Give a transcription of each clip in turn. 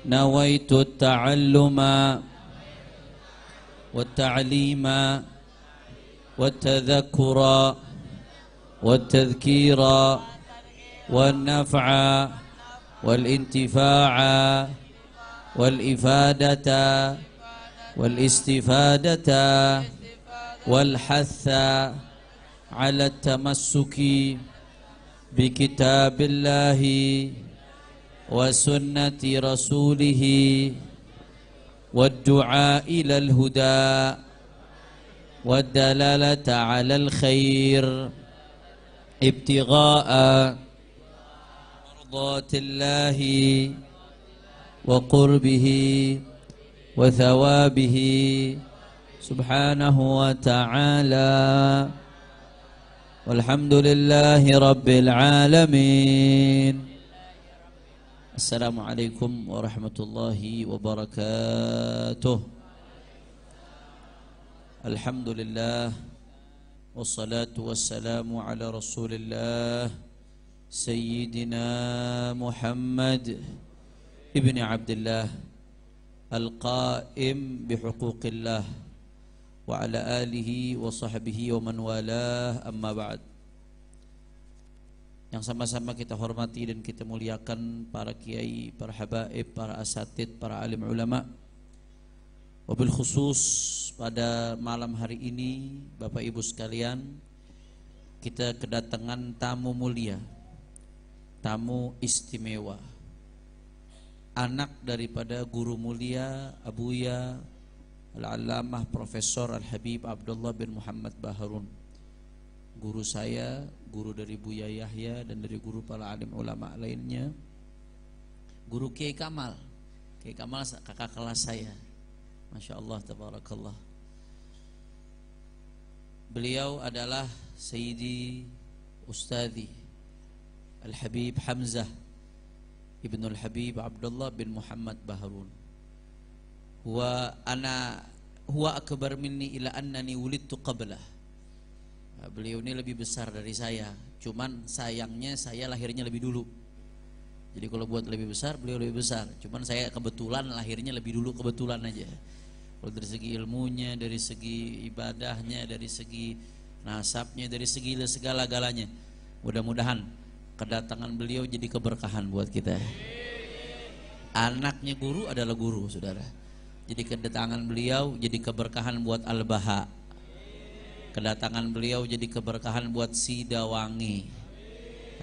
نويت التعلم والتعليم والتذكر والتذكير والنفع والانتفاع والإفادة والاستفادة والحث على التمسك بكتاب الله وسنة رسوله والدعاء إلى الهدى والدلالة على الخير ابتغاء مرضات الله وقربه وثوابه سبحانه وتعالى والحمد لله رب العالمين. Assalamualaikum warahmatullahi wabarakatuh. Alhamdulillah wassalatu wassalamu ala rasulillah Sayyidina Muhammad ibni Abdullah al-qaim bihuquqillah wa ala alihi wa sahbihi wa man walah, amma ba'd. Yang sama-sama kita hormati dan kita muliakan para kiai, para habaib, para asatid, para alim ulama. Wabil khusus pada malam hari ini Bapak Ibu sekalian, kita kedatangan tamu mulia, tamu istimewa, anak daripada guru mulia Abuya Al-Allamah Profesor Al-Habib Abdullah bin Muhammad Baharun. Guru saya, guru dari Buya Yahya dan dari guru para alim ulama lainnya. Guru Kiai Kamal. Kiai Kamal kakak kelas saya. Masya Allah, tabarakallah. Beliau adalah Sayyidi Ustadhi Al-Habib Hamzah Ibnul Habib Abdullah bin Muhammad Baharun. Huwa akbar minni ila annani wulidtu qablah. Beliau ini lebih besar dari saya, cuman sayangnya saya lahirnya lebih dulu. Jadi kalau buat lebih besar, beliau lebih besar, cuman saya kebetulan lahirnya lebih dulu, kebetulan aja. Kalau dari segi ilmunya, dari segi ibadahnya, dari segi nasabnya, dari segi segala-galanya, mudah-mudahan kedatangan beliau jadi keberkahan buat kita. Anaknya guru adalah guru, saudara. Jadi kedatangan beliau jadi keberkahan buat Al-Baha. Kedatangan beliau jadi keberkahan buat Sidawangi.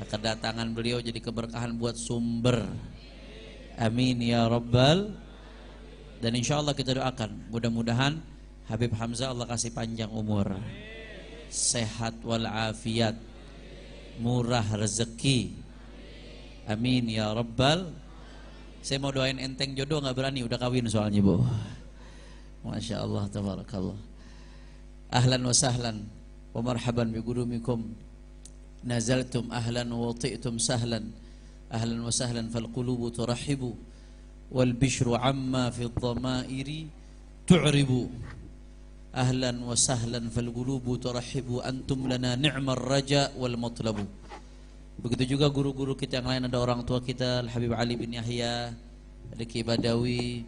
Kedatangan beliau jadi keberkahan buat Sumber. Amin ya Rabbal. Dan insya Allah kita doakan, mudah-mudahan Habib Hamzah Allah kasih panjang umur, sehat walafiat, murah rezeki. Amin ya Rabbal. Saya mau doain enteng jodoh, nggak berani, udah kawin soalnya bu. Masya Allah, tabarakallah. Ahlan wa sahlan wa marhaban bi gurumikum. Nazaltum ahlan wa wati'tum sahlan. Ahlan wa sahlan fal qulubu turahibu wal bishru amma fi dhamairi tu'ribu. Ahlan wa sahlan fal qulubu turahibu antum lana ni'mar raja wal matlabu. Begitu juga guru-guru kita yang lain, ada orang tua kita Al-Habib Ali bin Yahya, ada Kiai Badawi,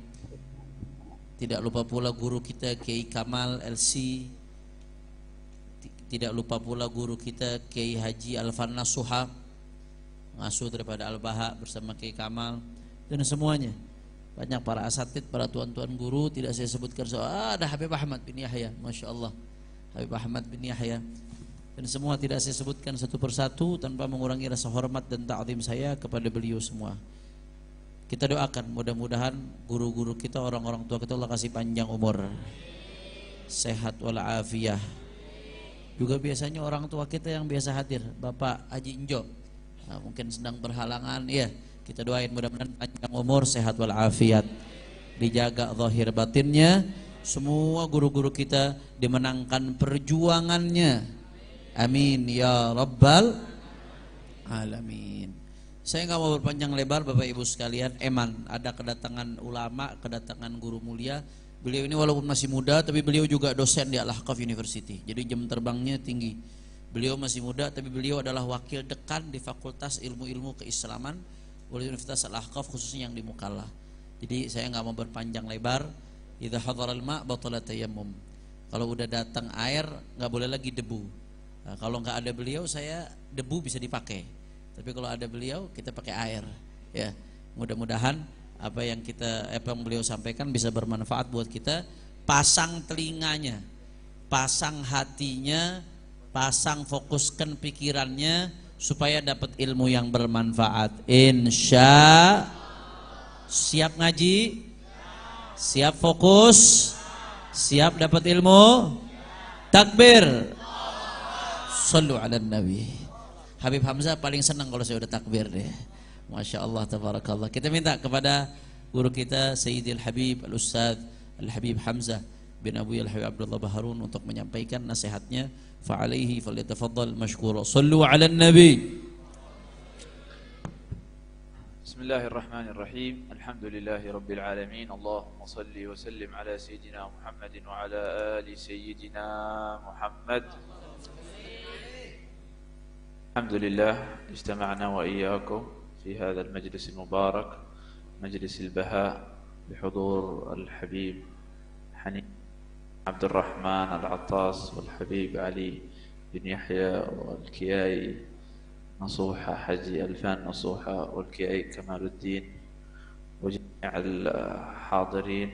tidak lupa pula guru kita Kiai Kamal LC, tidak lupa pula guru kita Kiai Haji Alfanna Suha, ngasuh daripada Al-Baha bersama Kiai Kamal, dan semuanya. Banyak para asatid, para tuan-tuan guru, tidak saya sebutkan soal ada Habib Ahmad bin Yahya, Masya Allah, Habib Ahmad bin Yahya, dan semua tidak saya sebutkan satu persatu tanpa mengurangi rasa hormat dan ta'zim saya kepada beliau semua. Kita doakan mudah-mudahan guru-guru kita, orang-orang tua kita Allah kasih panjang umur, sehat walafiat. Juga biasanya orang tua kita yang biasa hadir, Bapak Haji Injo, nah, mungkin sedang berhalangan, ya kita doain mudah-mudahan panjang umur, sehat walafiat, dijaga zahir batinnya. Semua guru-guru kita dimenangkan perjuangannya, amin ya Rabbal alamin. Saya nggak mau berpanjang lebar Bapak Ibu sekalian. Eman ada kedatangan ulama, kedatangan guru mulia. Beliau ini walaupun masih muda, tapi beliau juga dosen di Al-Ahqaf University. Jadi jam terbangnya tinggi. Beliau masih muda, tapi beliau adalah wakil dekan di Fakultas Ilmu-Ilmu Keislaman Universitas Al-Ahqaf, khususnya yang di Mukallah. Jadi saya nggak mau berpanjang lebar. Idza hadaral ma' batala tayammum. Kalau udah datang air nggak boleh lagi debu. Nah, kalau nggak ada beliau saya debu bisa dipakai. Tapi kalau ada beliau kita pakai air. Ya, mudah-mudahan apa yang beliau sampaikan bisa bermanfaat buat kita. Pasang telinganya, pasang hatinya, pasang fokuskan pikirannya supaya dapat ilmu yang bermanfaat. Insya. Siap ngaji? Siap fokus? Siap dapat ilmu? Takbir. Sallu ala Nabi. Habib Hamzah paling senang kalau saya udah takbir deh. Masya Allah, tabarakallah. Kita minta kepada guru kita Sayyidil Habib Al-Ustadz Al-Habib Hamzah bin Abu Al-Habib Abdullah Baharun untuk menyampaikan nasihatnya. Fa'alaihi falyatafaddal mashkura. Sallu ala Nabi. Bismillahirrahmanirrahim. Alhamdulillahi rabbil alamin. Allahumma salli wa sallim ala sayyidina Muhammadin wa ala ali sayyidina Muhammad. Alhamdulillah, ijtama'na wa iyyakum fi hadha al-majlis al-mubarak, majlis al-baha bihudur al-Habib Hanif Abdul Rahman Al-Attas wal Habib Ali bin Yahya wal-Kiyai نصوحة حجي ألفان نصوحة والكيائي كمال الدين وجميع الحاضرين.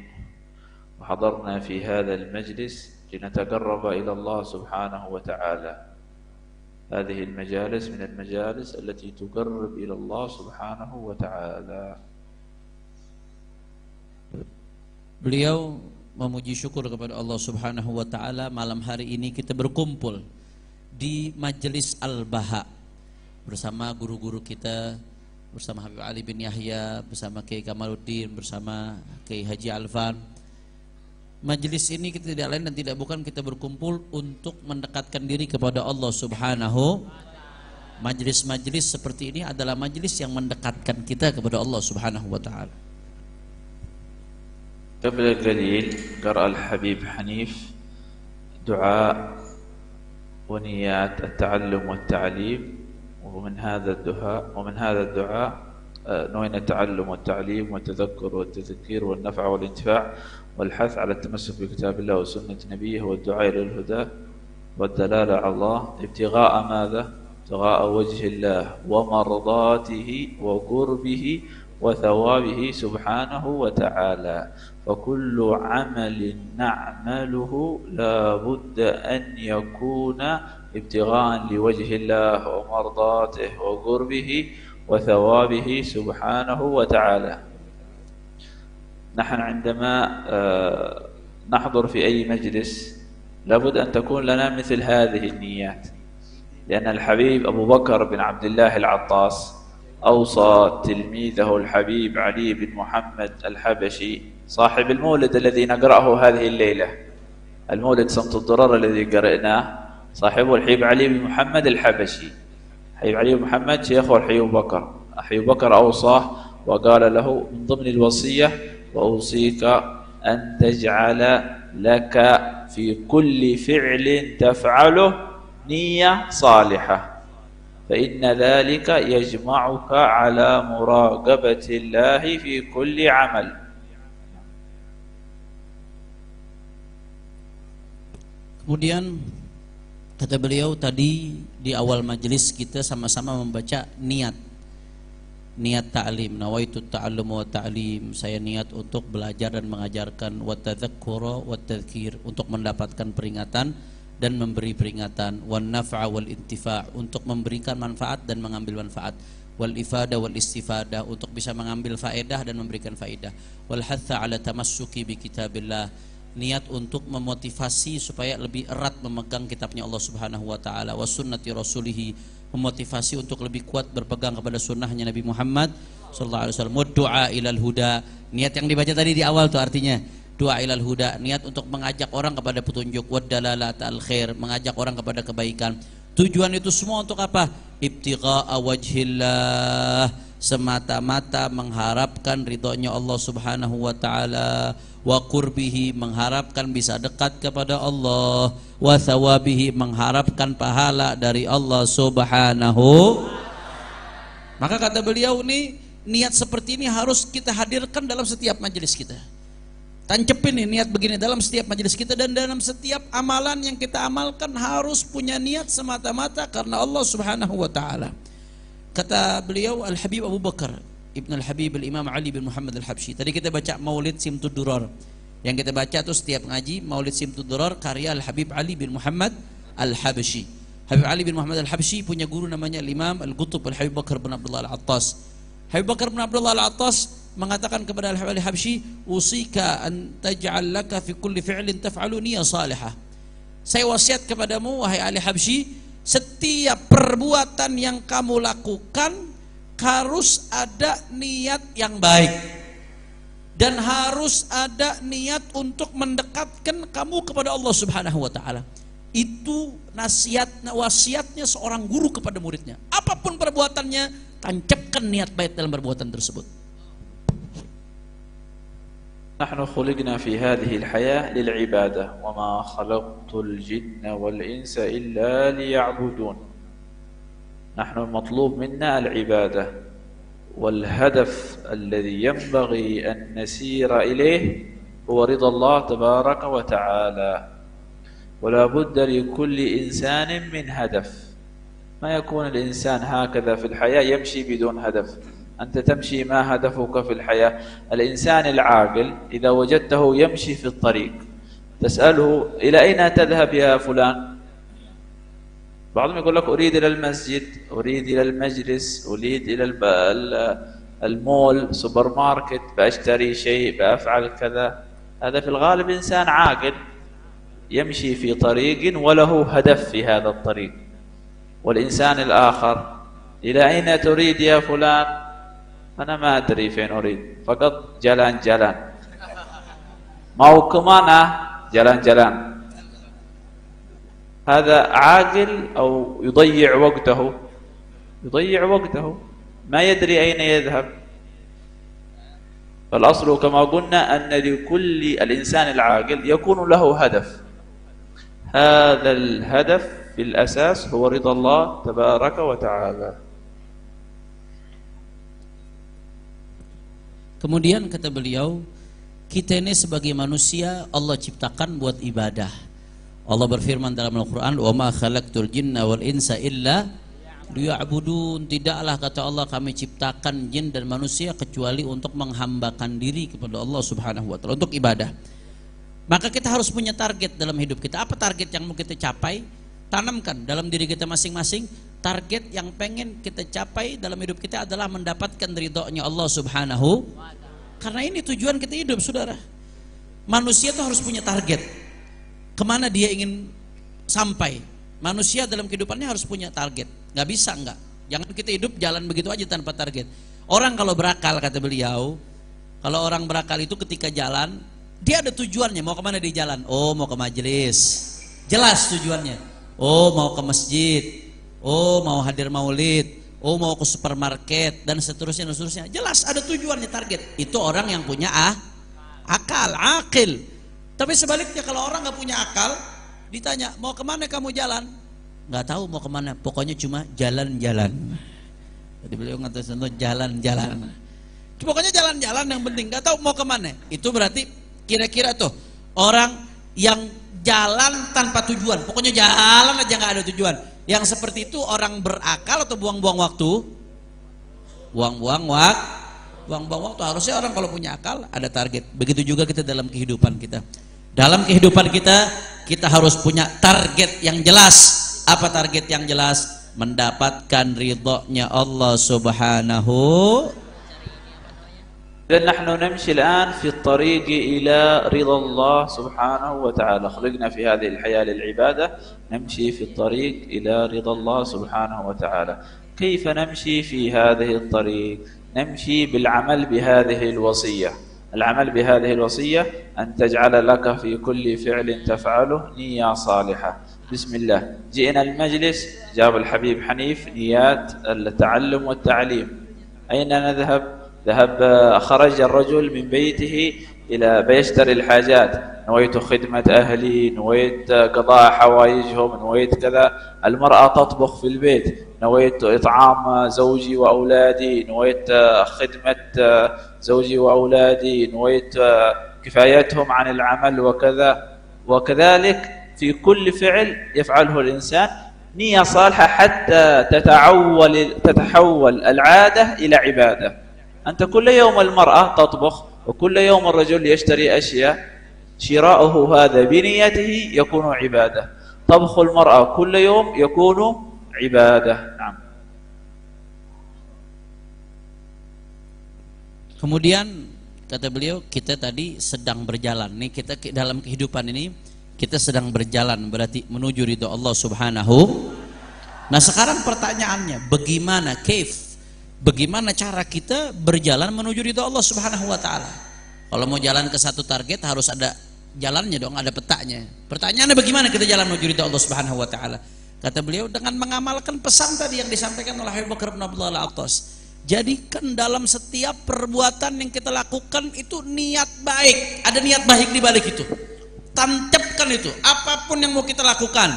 وحضرنا في هذا المجلس لنتقرب إلى الله سبحانه وتعالى. هذه المجالس من المجالس التي تقرب إلى الله سبحانه وتعالى. Beliau memuji syukur kepada Allah Subhanahu wa taala, malam hari ini kita berkumpul di Majelis Al-Baha bersama guru-guru kita, bersama Habib Ali bin Yahya, bersama Kiai Kamaluddin, bersama Kiai Haji Alfan. Majelis ini kita tidak lain dan tidak bukan kita berkumpul untuk mendekatkan diri kepada Allah Subhanahu. Majelis-majelis seperti ini adalah majelis yang mendekatkan kita kepada Allah Subhanahu wa taala. قبل القليل قرأ الحبيب حنيف دعاء ونيات التعلم والتعليم، ومن هذا الدعاء نوينا التعلم والتعليم والتذكر والتذكير والنفع والانتفاع والحث على التمسك بكتاب الله وسنة نبيه والدعاء إلى الهدى والدلالة على الله ابتغاء ماذا؟ ابتغاء وجه الله ومرضاته وقربه وثوابه سبحانه وتعالى. فكل عمل نعمله لا بد أن يكون ابتغاء لوجه الله ومرضاته وقربه وثوابه سبحانه وتعالى. نحن عندما نحضر في أي مجلس لابد أن تكون لنا مثل هذه النيات، لأن الحبيب أبو بكر بن عبد الله العطاس أوصى تلميذه الحبيب علي بن محمد الحبشي صاحب المولد الذي نقرأه هذه الليلة، المولد صمت الضرر الذي قرأناه صاحبه الحبيب علي بن محمد الحبشي. الحبيب علي بن محمد شيخه الحبيب بكر. الحبيب بكر أوصاه وقال له من ضمن الوصية وأوصيك أن تجعل لك في كل فعل تفعله نية صالحة، فإن ذلك يجمعك على مراقبة الله في كل عمل. Kemudian kata beliau tadi di awal majelis kita sama-sama membaca niat ta'lim, nawaitu ta'allum wa ta'lim, saya niat untuk belajar dan mengajarkan, wa tadzakkura wa tadhkir, untuk mendapatkan peringatan dan memberi peringatan, wan naf'a wal intifa', untuk memberikan manfaat dan mengambil manfaat, wal ifada wal istifada, untuk bisa mengambil faedah dan memberikan faedah, wal hatha ala tamassuki bi kitabillah, niat untuk memotivasi supaya lebih erat memegang kitabnya Allah Subhanahu wa taala, was sunnati rasulih, memotivasi untuk lebih kuat berpegang kepada sunnahnya Nabi Muhammad sallallahu alaihi wasallam, wa du'a ilal huda, niat yang dibaca tadi di awal tuh artinya doa ilal huda, niat untuk mengajak orang kepada petunjuk, wa dalalat al khair, mengajak orang kepada kebaikan. Tujuan itu semua untuk apa? Ibtigha'a wajhillah, semata-mata mengharapkan ridhonya Allah Subhanahu wa taala, wa qurbihi, mengharapkan bisa dekat kepada Allah, wa thawabihi, mengharapkan pahala dari Allah Subhanahu. Maka kata beliau nih, niat seperti ini harus kita hadirkan dalam setiap majelis kita. Tancepin nih niat begini dalam setiap majelis kita, dan dalam setiap amalan yang kita amalkan harus punya niat semata-mata karena Allah Subhanahu wa taala. Kata beliau Al-Habib Abu Bakar Ibn Al-Habib Al-Imam Ali bin Muhammad Al-Habsyi. Tadi kita baca Maulid Simtud Durar. Yang kita baca tuh setiap ngaji Maulid Simtud Durar karya Al-Habib Ali bin Muhammad Al-Habsyi. Habib Ali bin Muhammad Al-Habsyi punya guru namanya Al-Imam Al-Qutub Al-Habib Bakar bin Abdullah Al-Attas. Habib Bakar bin Abdullah Al-Attas mengatakan kepada Al-Habib Al-Habsyi, "Usika an taj'al laka fi kulli fi'lin taf'alu niyyah salihah." Saya wasiat kepadamu wahai Ali Habsyi, setiap perbuatan yang kamu lakukan harus ada niat yang baik dan harus ada niat untuk mendekatkan kamu kepada Allah Subhanahu wa taala. Itu wasiatnya seorang guru kepada muridnya. Apapun perbuatannya, tancapkan niat baik dalam perbuatan tersebut. نحن خلقنا في هذه الحياة للعبادة وما خلقت الجن والإنس إلا ليعبدون. نحن المطلوب منا العبادة، والهدف الذي ينبغي أن نسير إليه هو رضا الله تبارك وتعالى. ولا بد لكل إنسان من هدف. ما يكون الإنسان هكذا في الحياة يمشي بدون هدف. أنت تمشي، ما هدفك في الحياة؟ الإنسان العاقل إذا وجدته يمشي في الطريق تسأله إلى أين تذهب يا فلان؟ بعضهم يقول لك أريد إلى المسجد، أريد إلى المجلس، أريد إلى المول، سوبر ماركت، بأشتري شيء، بأفعل كذا. هذا في الغالب إنسان عاقل يمشي في طريق وله هدف في هذا الطريق. والإنسان الآخر إلى أين تريد يا فلان؟ أنا ما أدري فين أريد، فقط جلان جلان. mau kemana? Jalan-jalan. هذا عاقل أو يضيع وقته، يضيع وقته، ما يدري أين يذهب. فالأصل كما قلنا أن لكل الإنسان العاقل يكون له هدف. هذا الهدف في الأساس هو رضا الله تبارك وتعالى. Kemudian kata beliau, kita ini sebagai manusia Allah ciptakan buat ibadah. Allah berfirman dalam Al-Quran, "Wa ma khalaqtul jinna wal insa illa liya'budun." Tidaklah kata Allah kami ciptakan jin dan manusia kecuali untuk menghambakan diri kepada Allah Subhanahu wa taala, untuk ibadah. Maka kita harus punya target dalam hidup kita. Apa target yang mau kita capai? Tanamkan dalam diri kita masing-masing. Target yang pengen kita capai dalam hidup kita adalah mendapatkan ridhonya Allah Subhanahu. Karena ini tujuan kita hidup, saudara. Manusia itu harus punya target. Kemana dia ingin sampai? Manusia dalam kehidupannya harus punya target. Gak bisa enggak. Jangan kita hidup jalan begitu aja tanpa target. Orang kalau berakal, kata beliau, kalau orang berakal itu ketika jalan, dia ada tujuannya. Mau kemana dia jalan? Oh, mau ke majelis. Jelas tujuannya. Oh, mau ke masjid. Oh, mau hadir maulid. Oh, mau ke supermarket dan seterusnya dan seterusnya. Jelas ada tujuannya, target. Itu orang yang punya akal, akil. Tapi sebaliknya kalau orang nggak punya akal, ditanya mau kemana kamu jalan? Nggak tahu mau kemana. Pokoknya cuma jalan-jalan. Jadi beliau ngatakan jalan-jalan. Pokoknya jalan-jalan yang penting. Nggak tahu mau kemana. Itu berarti kira-kira tuh orang yang jalan tanpa tujuan. Pokoknya jalan aja nggak ada tujuan. Yang seperti itu orang berakal atau buang-buang waktu? Buang-buang waktu. Harusnya orang kalau punya akal ada target. Begitu juga kita dalam kehidupan kita. Dalam kehidupan kita, kita harus punya target yang jelas. Apa target yang jelas? Mendapatkan ridhonya Allah Subhanahu. إذن نحن نمشي الآن في الطريق إلى رضا الله سبحانه وتعالى. خلقنا في هذه الحياة للعبادة، نمشي في الطريق إلى رضا الله سبحانه وتعالى. كيف نمشي في هذه الطريق؟ نمشي بالعمل بهذه الوصية. العمل بهذه الوصية أن تجعل لك في كل فعل تفعله نية صالحة. بسم الله. جئنا المجلس، جاب الحبيب حنيف نيات التعلم والتعليم. أين نذهب؟ خرج الرجل من بيته إلى بيشتري الحاجات، نويت خدمة أهلي، نويت قضاء حوائجهم، نويت كذا. المرأة تطبخ في البيت، نويت إطعام زوجي وأولادي، نويت خدمة زوجي وأولادي، نويت كفايتهم عن العمل وكذا. وكذلك في كل فعل يفعله الإنسان نية صالحة حتى تتحول العادة إلى عبادة. أنت كل يوم المرأة تطبخ، وكل يوم الرجل يشتري أشياء، شراؤه هذا بنيته يكون عبادة. طبخ المرأة كل يوم يكون عبادة. نعم. Kemudian kata beliau, kita tadi sedang berjalan. Nih kita dalam kehidupan ini kita sedang berjalan, berarti menuju ridho Allah Subhanahu. Nah sekarang pertanyaannya, bagaimana bagaimana cara kita berjalan menuju ridho Allah Subhanahu wa taala? Kalau mau jalan ke satu target harus ada jalannya dong, ada petanya. Pertanyaannya bagaimana kita jalan menuju ridho Allah Subhanahu wa taala? Kata beliau, dengan mengamalkan pesan tadi yang disampaikan oleh Habib Bakar bin Abdullah Al-Attas. Jadikan dalam setiap perbuatan yang kita lakukan itu niat baik, ada niat baik di balik itu. Tancapkan itu, apapun yang mau kita lakukan.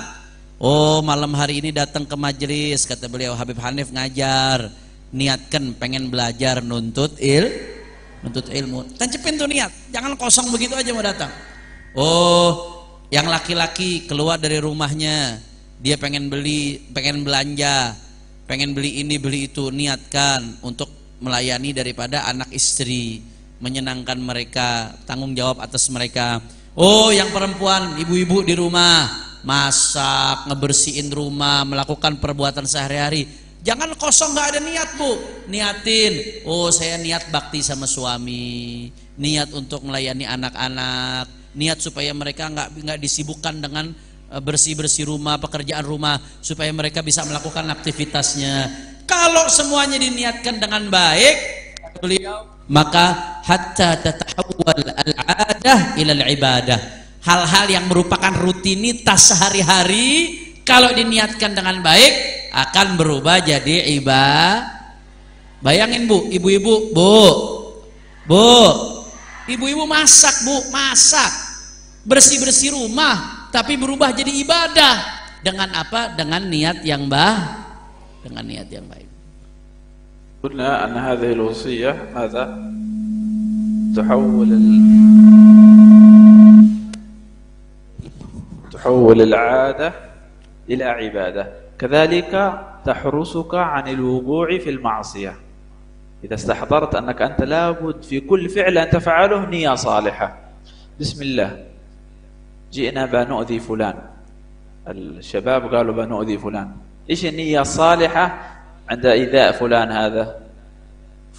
Oh, malam hari ini datang ke majelis, kata beliau, Habib Hanif ngajar, niatkan pengen belajar nuntut ilmu. Tancapin tuh niat, jangan kosong begitu aja mau datang. Oh, yang laki-laki keluar dari rumahnya, dia pengen belanja, pengen beli ini beli itu, niatkan untuk melayani daripada anak istri, menyenangkan mereka, tanggung jawab atas mereka. Oh, yang perempuan, ibu-ibu di rumah, masak, ngebersihin rumah, melakukan perbuatan sehari-hari, jangan kosong nggak ada niat, Bu. Niatin, oh saya niat bakti sama suami, niat untuk melayani anak-anak, niat supaya mereka nggak disibukkan dengan bersih-bersih rumah, pekerjaan rumah, supaya mereka bisa melakukan aktivitasnya. Kalau semuanya diniatkan dengan baik, beliau, maka hatta tatahawwal al-'adah ila al-ibadah. Hal-hal yang merupakan rutinitas sehari-hari kalau diniatkan dengan baik akan berubah jadi ibadah. Bayangin Bu, ibu-ibu, Bu, ibu-ibu masak, Bu, masak, bersih-bersih rumah, tapi berubah jadi ibadah. Dengan apa? Dengan niat yang baik. Dengan niat yang baik. قلنا أن هذه الوصية ماذا؟ تحول العادة إلى عبادة. كذلك تحرسك عن الوقوع في المعصية. إذا استحضرت أنك أنت لابد في كل فعل أن تفعله نية صالحة. بسم الله، جئنا بنؤذي فلان، الشباب قالوا بنؤذي فلان، إيش النية الصالحة عند إيذاء فلان؟ هذا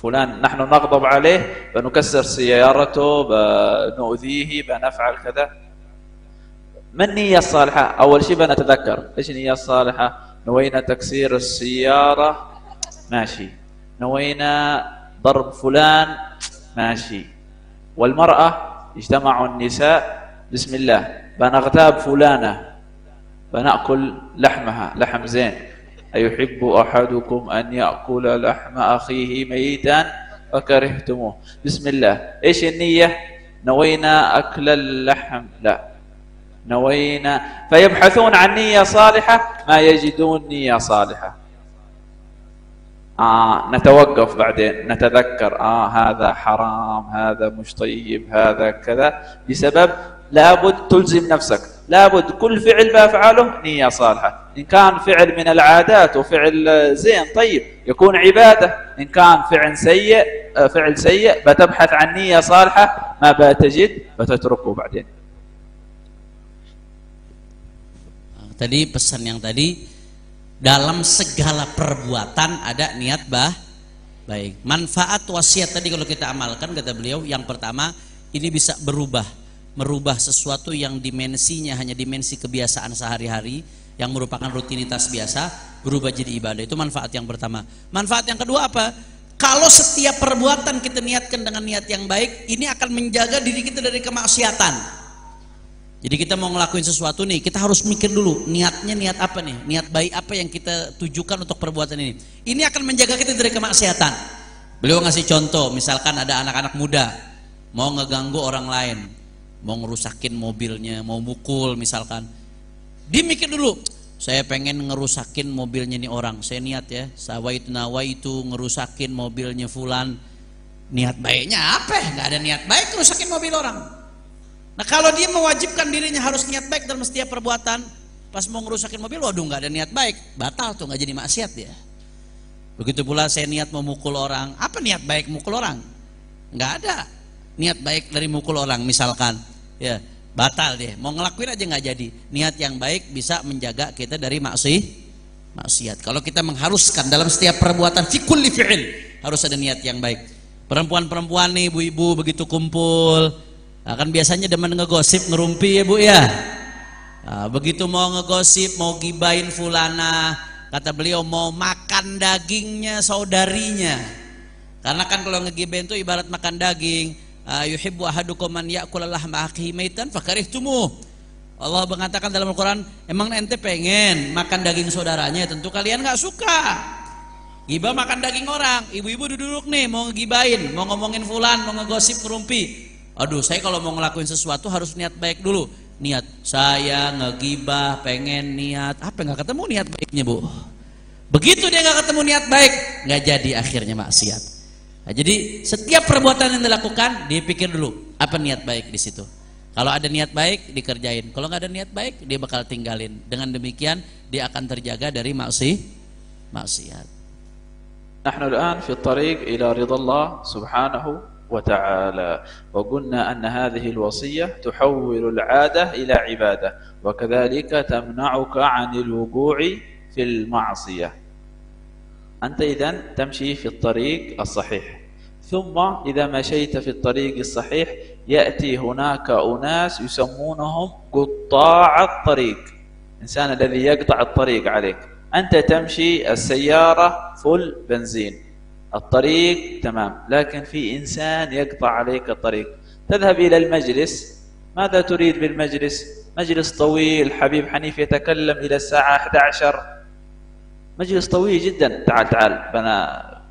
فلان نحن نغضب عليه، بنكسر سيارته، بنؤذيه، بنفعل كذا. ما النية الصالحة؟ أول شيء بنتذكر إيش النية الصالحة. نوينا تكسير السيارة، ماشي. نوينا ضرب فلان، ماشي. والمرأة اجتمعوا النساء، بسم الله بنغتاب فلانة، بنأكل لحمها، لحم زين. أيحب أحدكم أن يأكل لحم أخيه ميتا فكرهتموه. بسم الله، إيش النية؟ نوينا أكل اللحم، لا، نوينا. فيبحثون عن نية صالحة ما يجدون نية صالحة. نتوقف بعدين نتذكر هذا حرام، هذا مش طيب، هذا كذا، بسبب لابد تلزم نفسك، لابد كل فعل بأفعاله نية صالحة. إن كان فعل من العادات وفعل زين طيب يكون عبادة، إن كان فعل سيء بتبحث عن نية صالحة، ما بتجد بتتركه بعدين. Tadi pesan yang tadi, dalam segala perbuatan ada niat baik. Manfaat wasiat tadi kalau kita amalkan, kata beliau, yang pertama ini bisa merubah sesuatu yang dimensinya hanya dimensi kebiasaan sehari-hari, yang merupakan rutinitas biasa, berubah jadi ibadah. Itu manfaat yang pertama. Manfaat yang kedua apa? Kalau setiap perbuatan kita niatkan dengan niat yang baik, ini akan menjaga diri kita dari kemaksiatan. Jadi kita mau ngelakuin sesuatu nih, kita harus mikir dulu niatnya niat apa nih, niat baik apa yang kita tujukan untuk perbuatan ini. Ini akan menjaga kita dari kemaksiatan. Beliau ngasih contoh, misalkan ada anak-anak muda mau ngeganggu orang lain, mau ngerusakin mobilnya, mau mukul misalkan. Dia mikir dulu, saya pengen ngerusakin mobilnya nih orang, saya niat ya, nawaitu ngerusakin mobilnya fulan. Niat baiknya apa? Nggak ada niat baik ngerusakin mobil orang. Nah kalau dia mewajibkan dirinya harus niat baik dalam setiap perbuatan, pas mau ngerusakin mobil, waduh nggak ada niat baik, batal tuh, nggak jadi maksiat ya. Begitu pula saya niat memukul orang, apa niat baik mukul orang? Nggak ada niat baik dari mukul orang misalkan, ya batal deh. Mau ngelakuin aja nggak jadi. Niat yang baik bisa menjaga kita dari maksiat. Kalau kita mengharuskan dalam setiap perbuatan fi kulli fi'il harus ada niat yang baik. Perempuan-perempuan nih, ibu-ibu begitu kumpul, nah, kan biasanya demen ngegosip, ngerumpi ya bu ya. Nah, begitu mau ngegosip, mau gibain fulana, kata beliau mau makan dagingnya saudarinya. Karena kan kalau ngegibain itu ibarat makan daging. Yuhibbu ahadukum man ya'kula lahma akhihi maitan fakarihtumuh. Allah mengatakan dalam Al-Quran, emang ente pengen makan daging saudaranya, tentu kalian nggak suka. Gibah makan daging orang, ibu-ibu duduk nih mau ngegibain, mau ngomongin fulan, mau ngegosip, ngerumpi. Aduh, saya kalau mau ngelakuin sesuatu harus niat baik dulu. Niat saya ngegibah, pengen niat apa, nggak ketemu niat baiknya bu. Begitu dia nggak ketemu niat baik, nggak jadi akhirnya maksiat. Nah, jadi setiap perbuatan yang dilakukan dipikir dulu apa niat baik di situ. Kalau ada niat baik dikerjain, kalau nggak ada niat baik dia bakal tinggalin. Dengan demikian dia akan terjaga dari maksiat. نحن الآن في الطريق إلى رضا الله سبحانه وتعالى، وقلنا أن هذه الوصية تحول العادة إلى عبادة، وكذلك تمنعك عن الوقوع في المعصية. أنت إذن تمشي في الطريق الصحيح، ثم إذا مشيت في الطريق الصحيح يأتي هناك أناس يسمونهم قطاع الطريق، الإنسان الذي يقطع الطريق عليك. أنت تمشي السيارة فل بنزين، الطريق تمام، لكن في إنسان يقطع عليك الطريق. تذهب إلى المجلس، ماذا تريد بالمجلس؟ مجلس طويل، حبيب حنيف يتكلم إلى الساعة 11، مجلس طويل جدا. تعال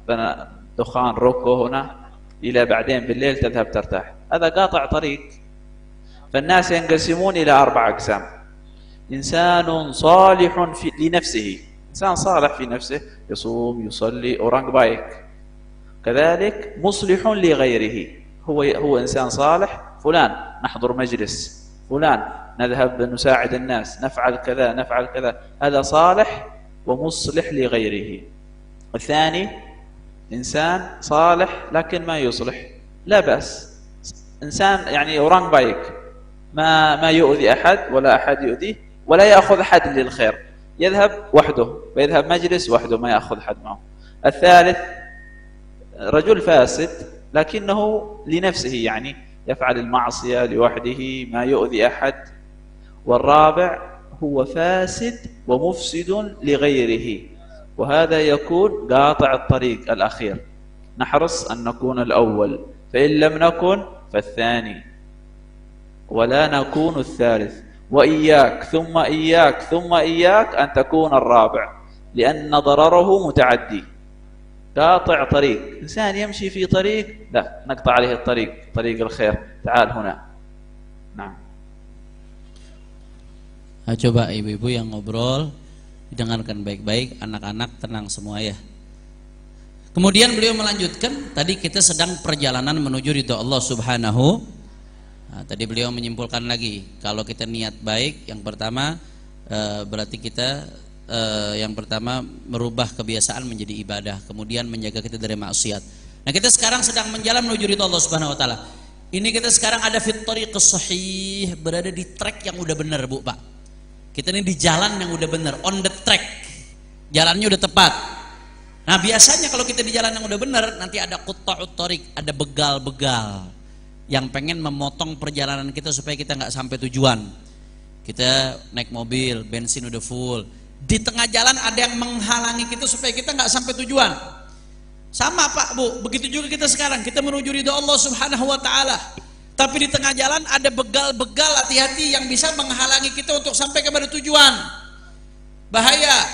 بنا دخان روكو هنا إلى بعدين بالليل تذهب ترتاح، هذا قاطع طريق. فالناس ينقسمون إلى 4 أقسام: إنسان صالح لنفسه، إنسان صالح في نفسه يصوم يصلي أورانج بايك، كذلك مصلح لغيره، هو إنسان صالح، فلان نحضر مجلس، فلان نذهب نساعد الناس، نفعل كذا نفعل كذا، هذا صالح ومصلح لغيره. الثاني إنسان صالح لكن ما يصلح، لا بأس، إنسان يعني أورانج بايك، ما يؤذي أحد ولا أحد يؤذيه ولا يأخذ أحد للخير، يذهب وحده ويذهب مجلس وحده ما يأخذ أحد معه. الثالث رجل فاسد لكنه لنفسه، يعني يفعل المعصية لوحده ما يؤذي أحد. والرابع هو فاسد ومفسد لغيره، وهذا يكون قاطع الطريق الأخير. نحرص أن نكون الأول، فإن لم نكن فالثاني، ولا نكون الثالث. وإياك ثم إياك ثم إياك أن تكون الرابع، لأن ضرره متعدي. قاطع طريق، إنسان يمشي في طريق، لا نقطع عليه الطريق، طريق الخير، تعال هنا. نعم. Nah, coba ibu-ibu yang ngobrol didengarkan baik-baik, anak-anak tenang semua ya. Kemudian beliau melanjutkan, tadi kita sedang perjalanan menuju ridha Allah Subhanahu. Nah, tadi beliau menyimpulkan lagi, kalau kita niat baik, yang pertama berarti kita yang pertama merubah kebiasaan menjadi ibadah, kemudian menjaga kita dari maksiat. Nah, kita sekarang sedang menjalan menuju ridha Allah Subhanahu wa taala. Ini kita sekarang ada fit thariqus shahih, berada di track yang udah benar, Bu, Pak. Kita ini di jalan yang udah benar, on the track. Jalannya udah tepat. Nah, biasanya kalau kita di jalan yang udah benar, nanti ada qutta'ut thariq, ada begal-begal yang pengen memotong perjalanan kita supaya kita nggak sampai tujuan. Kita naik mobil, bensin udah full, di tengah jalan ada yang menghalangi kita supaya kita nggak sampai tujuan. Sama Pak, Bu, begitu juga kita sekarang, kita menuju ridha Allah Subhanahu wa taala. Tapi di tengah jalan ada begal-begal, hati-hati, yang bisa menghalangi kita untuk sampai kepada tujuan. Bahaya.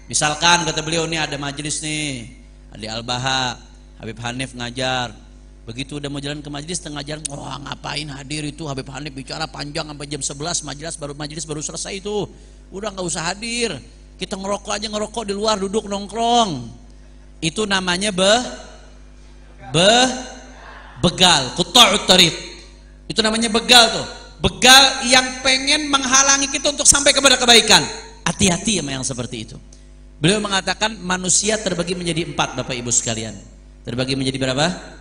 Misalkan kata beliau, nih ada majelis nih, di Al-Baha, Habib Hanif ngajar. Begitu udah mau jalan ke majelis tengah jalan, wah ngapain hadir itu, Habib Hanif bicara panjang sampai jam 11, majelis baru selesai itu. Udah nggak usah hadir. Kita ngerokok aja, ngerokok di luar, duduk nongkrong. Itu namanya begal, quta'ut thariq. Itu namanya begal tuh. Begal yang pengen menghalangi kita untuk sampai kepada kebaikan. Hati-hati sama yang seperti itu. Beliau mengatakan manusia terbagi menjadi 4, Bapak Ibu sekalian. Terbagi menjadi berapa?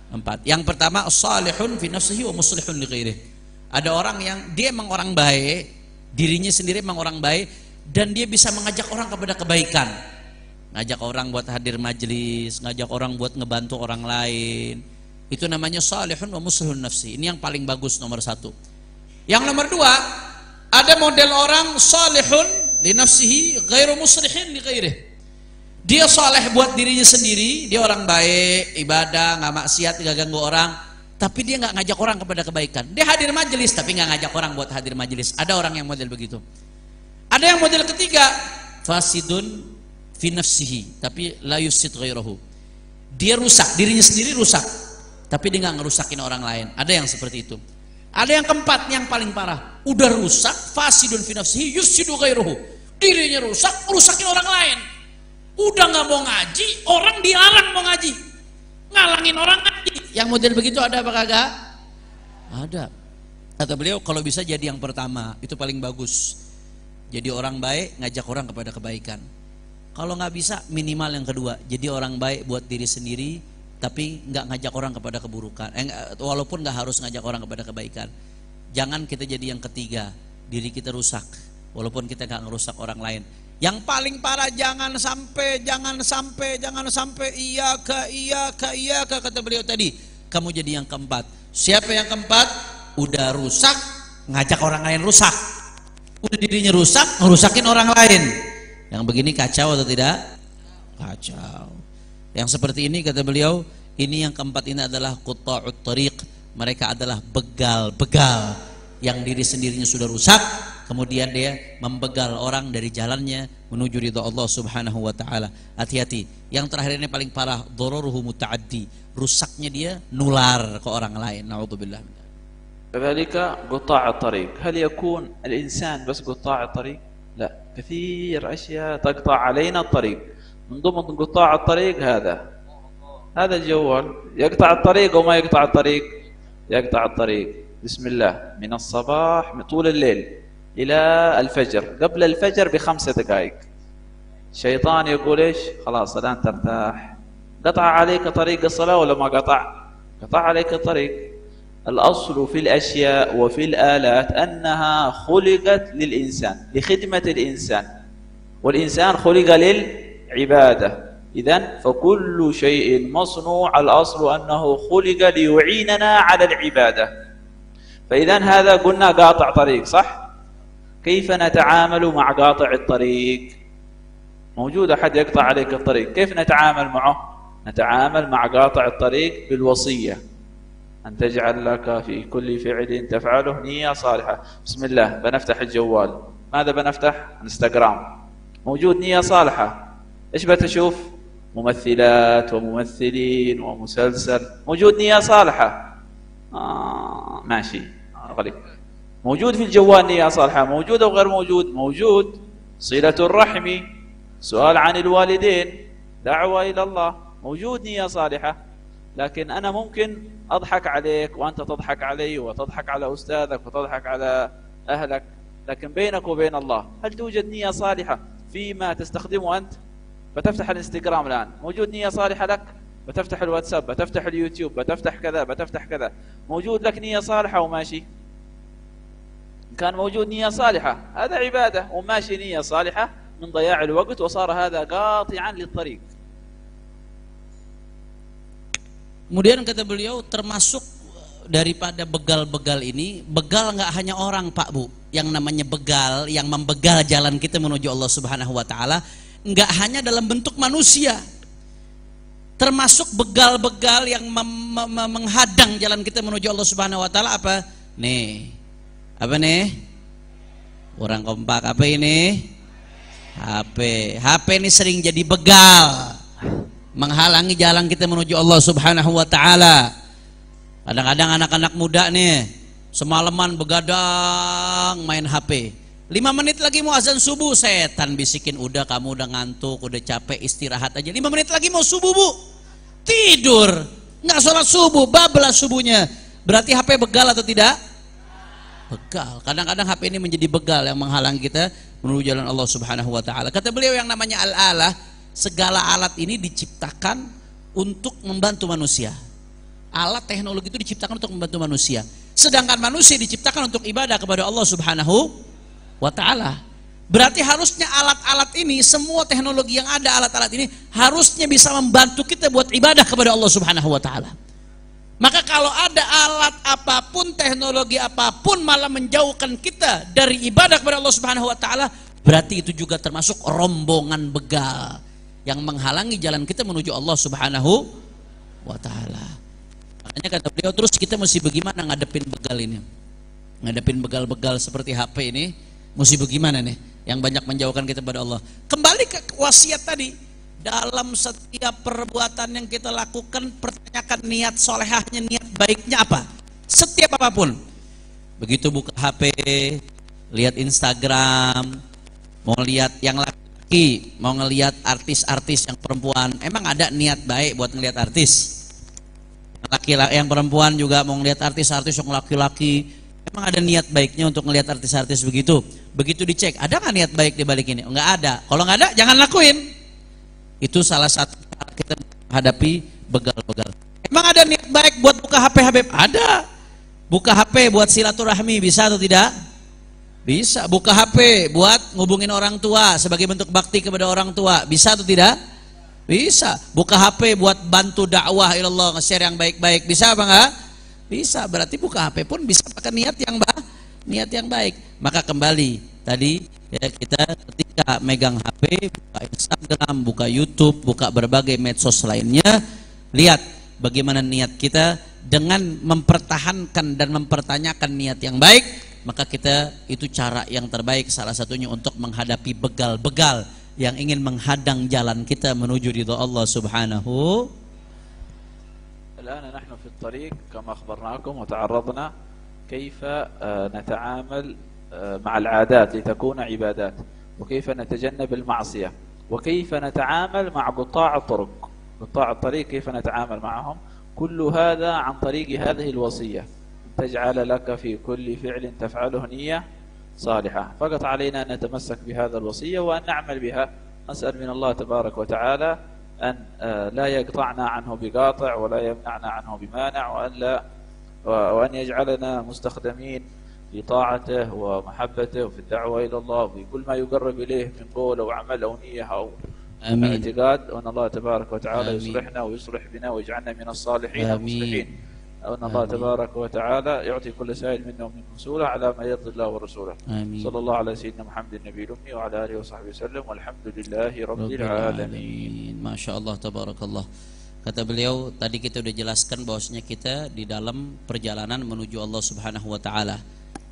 4. Yang pertama, salihun fi nafsihi wa muslihun li ghairihi. Ada orang yang dia emang orang baik, dirinya sendiri emang orang baik, dan dia bisa mengajak orang kepada kebaikan. Ngajak orang buat hadir majelis, ngajak orang buat ngebantu orang lain. Itu namanya salihun wa muslihun nafsi. Ini yang paling bagus, nomor 1. Yang nomor 2, ada model orang salihun li nafsihi ghairu muslihin li ghairihi. Dia saleh buat dirinya sendiri, dia orang baik, ibadah, nggak maksiat, nggak ganggu orang, tapi dia nggak ngajak orang kepada kebaikan. Dia hadir majelis tapi nggak ngajak orang buat hadir majelis. Ada orang yang model begitu. Ada yang model ketiga, fasidun fi nafsihi tapi la yusid ghairahu. Dia rusak, dirinya sendiri rusak, tapi dia nggak ngerusakin orang lain. Ada yang seperti itu. Ada yang keempat, yang paling parah, udah rusak, fasidun fi nafsihi yusidu ghairahu. Dirinya rusak, rusakin orang lain. Udah nggak mau ngaji, orang dilarang mau ngaji, ngalangin orang ngaji. Yang model begitu ada apa kagak? Ada. Kata beliau, kalau bisa jadi yang pertama, itu paling bagus. Jadi orang baik, ngajak orang kepada kebaikan. Kalau nggak bisa, minimal yang kedua, jadi orang baik buat diri sendiri, tapi nggak ngajak orang kepada keburukan. Walaupun nggak harus ngajak orang kepada kebaikan. Jangan kita jadi yang ketiga, diri kita rusak, walaupun kita nggak ngerusak orang lain. Yang paling parah, jangan sampai iya kata beliau tadi. Kamu jadi yang keempat. Siapa yang keempat? Udah rusak, ngajak orang lain rusak. Udah dirinya rusak, ngerusakin orang lain. Yang begini kacau atau tidak? Kacau. Yang seperti ini kata beliau, ini yang keempat ini adalah quta'ut thariq. Mereka adalah begal-begal yang diri sendirinya sudah rusak, kemudian dia membegal orang dari jalannya menuju ridha Allah Subhanahu wa taala. Hati-hati. Yang terakhir ini paling parah, dhararuhu muta'addi. Rusaknya dia nular ke orang lain. Nauzubillah. كذلك قطاع الطريق. هل يكون الإنسان بس قطاع الطريق؟ لا، كثير أشياء تقطع علينا الطريق. من ضمن قطاع الطريق هذا الجوال يقطع الطريق وما يقطع الطريق، يقطع الطريق بسم الله من الصباح من طول الليل إلى الفجر. قبل الفجر ب5 دقائق شيطان يقول إيش؟ خلاص الآن ترتاح. قطع عليك طريق الصلاة ولا ما قطع؟ قطع عليك الطريق. الأصل في الأشياء وفي الآلات أنها خلقت للإنسان، لخدمة الإنسان، والإنسان خلق للعبادة. إذن فكل شيء مصنوع الأصل أنه خلق ليعيننا على العبادة. فإذن هذا قلنا قاطع طريق، صح؟ كيف نتعامل مع قاطع الطريق؟ موجود أحد يقطع عليك الطريق، كيف نتعامل معه؟ نتعامل مع قاطع الطريق بالوصية، أن تجعل لك في كل فعل تفعله نية صالحة. بسم الله بنفتح الجوال، ماذا بنفتح؟ انستغرام، موجود نية صالحة. إيش بتشوف؟ ممثلات وممثلين ومسلسل، موجود نية صالحة. ماشي غريب. موجود في الجوال نية صالحة، موجود أو غير موجود؟ موجود. صلة الرحم، سؤال عن الوالدين، دعوة إلى الله، موجود نية صالحة. لكن أنا ممكن أضحك عليك وأنت تضحك علي وتضحك على أستاذك وتضحك على أهلك، لكن بينك وبين الله هل توجد نية صالحة فيما تستخدمه أنت؟ بتفتح الانستغرام الآن، موجود نية صالحة لك؟ بتفتح الواتساب، بتفتح اليوتيوب، بتفتح كذا، بتفتح كذا، موجود لك نية صالحة وماشي؟ كان موجود نية صالحة هذا عبادة، وماشي نية صالحة من ضياع الوقت، وصار هذا قاطعا للطريق. Kemudian kata beliau, termasuk daripada begal-begal ini, begal nggak hanya orang Pak Bu, yang namanya begal, yang membegal jalan kita menuju Allah Subhanahu wa taala, nggak hanya dalam bentuk manusia. Termasuk begal-begal yang menghadang jalan kita menuju Allah Subhanahu wa taala apa? Nih. Apa nih? Orang kompak, apa ini? HP. HP ini sering jadi begal, menghalangi jalan kita menuju Allah Subhanahu wa taala. Kadang-kadang anak-anak muda nih semalaman begadang main HP. 5 menit lagi mau azan subuh, setan bisikin, udah kamu udah ngantuk, udah capek, istirahat aja. 5 menit lagi mau subuh bu, tidur, nggak sholat subuh, bablas subuhnya. Berarti HP begal atau tidak? Begal. Kadang-kadang HP ini menjadi begal yang menghalang kita menuju jalan Allah Subhanahu wa taala. Kata beliau yang namanya al-alah, segala alat ini diciptakan untuk membantu manusia. Alat teknologi itu diciptakan untuk membantu manusia. Sedangkan manusia diciptakan untuk ibadah kepada Allah Subhanahu wa taala. Berarti harusnya alat-alat ini, semua teknologi yang ada, alat-alat ini harusnya bisa membantu kita buat ibadah kepada Allah Subhanahu wa taala. Maka kalau ada alat apapun, teknologi apapun malah menjauhkan kita dari ibadah kepada Allah Subhanahu wa taala, berarti itu juga termasuk rombongan begal yang menghalangi jalan kita menuju Allah Subhanahu wa taala. Makanya kata beliau, terus kita mesti bagaimana ngadepin begal ini? Ngadepin begal-begal seperti HP ini mesti bagaimana nih? Yang banyak menjauhkan kita pada Allah. Kembali ke wasiat tadi. Dalam setiap perbuatan yang kita lakukan, pertanyakan niat solehahnya, niat baiknya apa? Setiap apapun. Begitu buka HP, lihat Instagram, mau lihat yang laki, mau ngelihat artis-artis yang perempuan, emang ada niat baik buat ngelihat artis? Laki-laki yang perempuan juga mau ngelihat artis-artis yang laki-laki, emang ada niat baiknya untuk ngelihat artis-artis begitu? Begitu dicek, ada nggak niat baik di balik ini? Enggak ada. Kalau nggak ada, jangan lakuin. Itu salah satu cara kita menghadapi begal-begal. Emang ada niat baik buat buka HP Habib? Ada. Buka HP buat silaturahmi, bisa atau tidak? Bisa. Buka HP buat ngubungin orang tua sebagai bentuk bakti kepada orang tua, bisa atau tidak? Bisa. Buka HP buat bantu dakwah ilallah, nge-share yang baik-baik, bisa apa enggak? Bisa. Berarti buka HP pun bisa pakai niat yang baik. Maka kembali tadi ya, kita ketika megang HP, buka Instagram, buka YouTube, buka berbagai medsos lainnya, lihat bagaimana niat kita. Dengan mempertahankan dan mempertanyakan niat yang baik, maka kita itu cara yang terbaik salah satunya untuk menghadapi begal-begal yang ingin menghadang jalan kita menuju ridha Allah Subhanahu. الآن نحن في الطريق كما أخبرناكم وتعرضنا كيف نتعامل مع العادات لتكون عبادات، وكيف نتجنب المعصية، وكيف نتعامل مع قطاع الطرق، قطاع الطريق كيف نتعامل معهم. كل هذا عن طريق هذه الوصية، تجعل لك في كل فعل تفعله نية صالحة. فقط علينا أن نتمسك بهذا الوصية وأن نعمل بها. نسأل من الله تبارك وتعالى أن لا يقطعنا عنه بقاطع ولا يمنعنا عنه بمانع، وأن يجعلنا مستخدمين في طاعته ومحبته وفي الدعوة إلى الله وفي كل ما يقرب إليه من قول أو عمل أو نية أو اعتقاد. وأن الله تبارك وتعالى يصلحنا ويصلح بنا ويجعلنا من الصالحين المصلحين. وأن الله تبارك وتعالى يعطي كل سائل منا ومنكم سؤلا على ما يرضي الله ورسوله. صلى الله على سيدنا محمد النبي الأمي وعلى آله وصحبه وسلم والحمد لله رب العالمين. Masya Allah, tabarakallah. Kata beliau, tadi kita udah jelaskan bahwasanya kita di dalam perjalanan menuju Allah Subhanahu wa taala.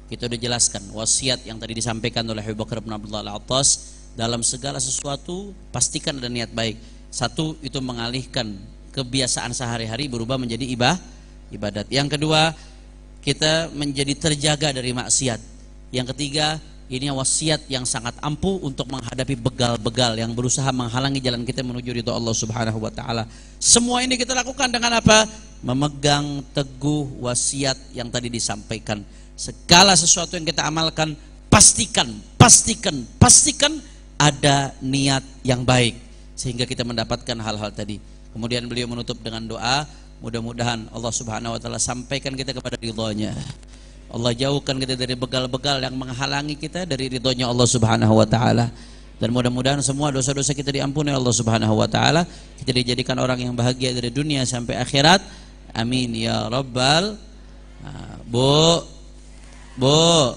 Kita udah jelaskan wasiat yang tadi disampaikan oleh Abu Bakar bin Abdullah Al-Attas, dalam segala sesuatu pastikan ada niat baik. Satu, itu mengalihkan kebiasaan sehari-hari berubah menjadi ibadat. Yang kedua, kita menjadi terjaga dari maksiat. Yang ketiga, ini wasiat yang sangat ampuh untuk menghadapi begal-begal yang berusaha menghalangi jalan kita menuju ridha Allah Subhanahu wa taala. Semua ini kita lakukan dengan apa? Memegang teguh wasiat yang tadi disampaikan. Segala sesuatu yang kita amalkan, pastikan ada niat yang baik sehingga kita mendapatkan hal-hal tadi. Kemudian beliau menutup dengan doa, mudah-mudahan Allah Subhanahu wa taala sampaikan kita kepada ridhonya. Allah jauhkan kita dari begal-begal yang menghalangi kita dari ridhonya Allah Subhanahu wa taala. Dan mudah-mudahan semua dosa-dosa kita diampuni Allah Subhanahu wa taala. Kita dijadikan orang yang bahagia dari dunia sampai akhirat. Amin ya rabbal. Bu,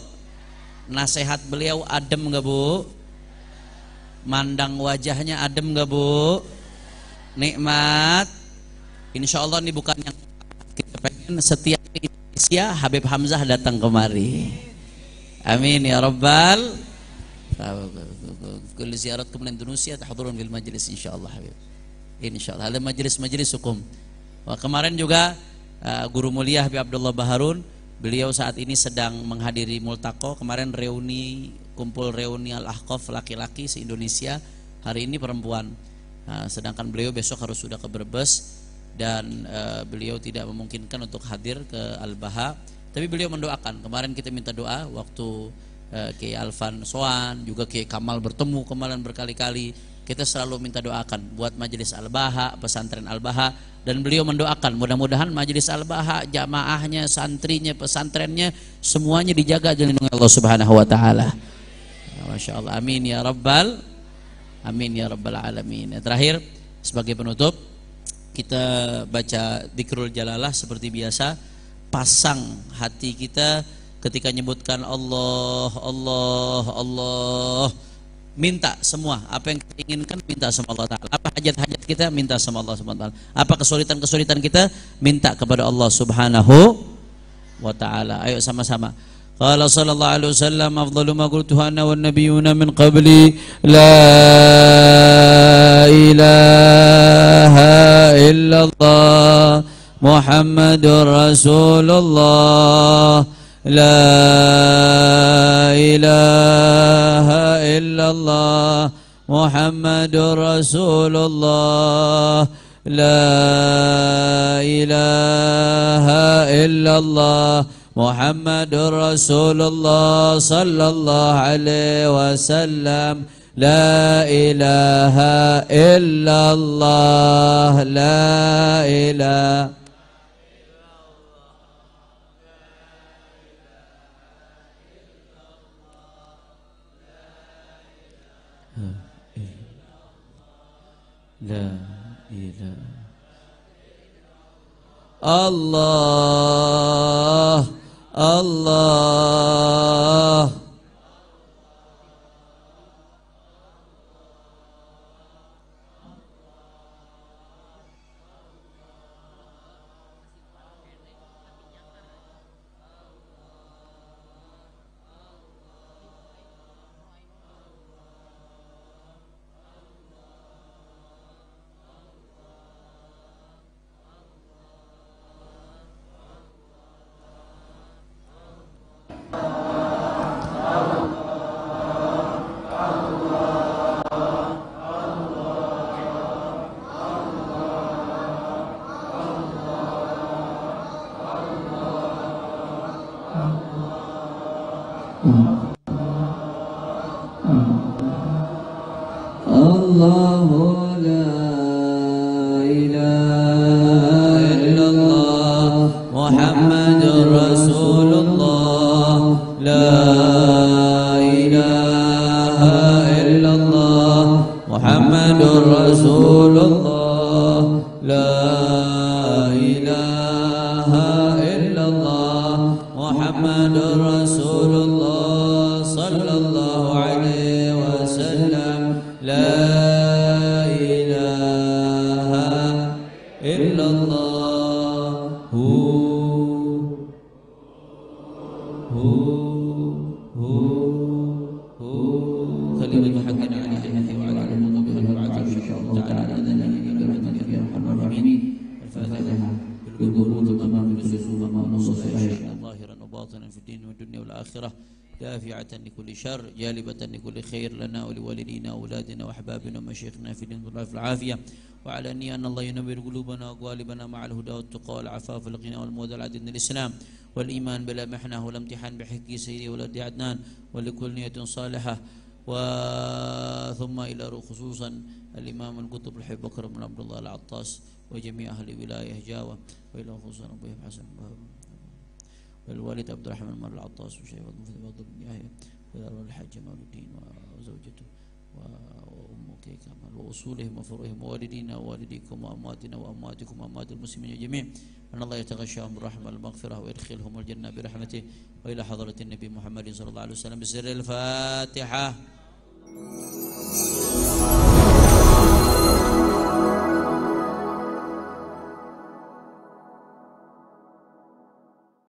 nasihat beliau adem enggak Bu? Mandang wajahnya adem enggak Bu? Nikmat. Insya Allah ini bukan yang kita pengen, setiap Indonesia Habib Hamzah datang kemari. Amin ya rabbal. Kulli ziyaratkum min Indonesia tahdurun fil majlis insyaallah Habib. Insyaallah ada majlis hukum. Wah, kemarin juga Guru mulia Habib Abdullah Baharun. Beliau saat ini sedang menghadiri multaqo. Kemarin kumpul reuni Al-Ahqaf laki-laki se-Indonesia. Hari ini perempuan. Sedangkan beliau besok harus sudah ke Brebes dan beliau tidak memungkinkan untuk hadir ke Al-Baha. Tapi beliau mendoakan. Kemarin kita minta doa waktu Kiai Alfan Soan, juga Kiai Kamal bertemu kemarin berkali-kali. Kita selalu minta doakan buat majelis Al-Baha, pesantren Al-Baha, dan beliau mendoakan mudah-mudahan majelis Al-Baha, jamaahnya, santrinya, pesantrennya semuanya dijaga dilindungi Allah Subhanahu wa taala. Masya Allah, amin ya rabbal alamin. Terakhir sebagai penutup kita baca dzikrul jalalah seperti biasa. Pasang hati kita ketika menyebutkan Allah, Allah, Allah. Minta semua apa yang kita inginkan, minta sama Allah Ta'ala. Apa hajat-hajat kita, minta sama Allah Subhanahu wa ta'ala. Apa kesulitan-kesulitan kita, minta kepada Allah Subhanahu wa ta'ala. Ayo sama-sama. Qala sallallahu alaihi wasallam afdalu ma qultuhu ana wan nabiyyuna min qabli la ilaha illallah Muhammadur Rasulullah la ilaha illallah Muhammadur Rasulullah la ilaha illallah Muhammadur Rasulullah sallallahu alaihi wasallam la ilaha illallah la ilaha La ilaha Allah Allah Allahu la ilaha illallah Muhammadur Rasulullah la ilaha illallah Muhammadur Rasulullah la ilaha illallah Muhammadur Rasulullah sallallahu alaihi wasallam la دافعة لكل شر جالبة لكل خير لنا ولوالدينا وأولادنا وأحبابنا ومشايخنا في الدين والعافية وعلى أن الله ينور قلوبنا وقوالبنا مع الهدى والتقى والعفاف والغنى والمودة والعدل الإسلام والإيمان بلا محنة ولا امتحان بحكي سيدي ولد عدنان ولكل نية صالحة ثم إلى خصوصا الإمام القطب الحبيب بكر بن عبد الله العطاس وجميع أهل ولاية جاوة وإلى خصوصا أبو حسن والوالد عبد الرحمن مر العطاس وشيخ فضل بن يحيى والحاج مولى الدين وزوجته وأمك كمال وأصولهم وفروعهم ووالدينا ووالديكم وأمواتنا وأمواتكم وأموات المسلمين جميعا أن الله يتغشاهم بالرحمة والمغفرة ويدخلهم الجنة برحمته وإلى حضرة النبي محمد صلى الله عليه وسلم بسر الفاتحة.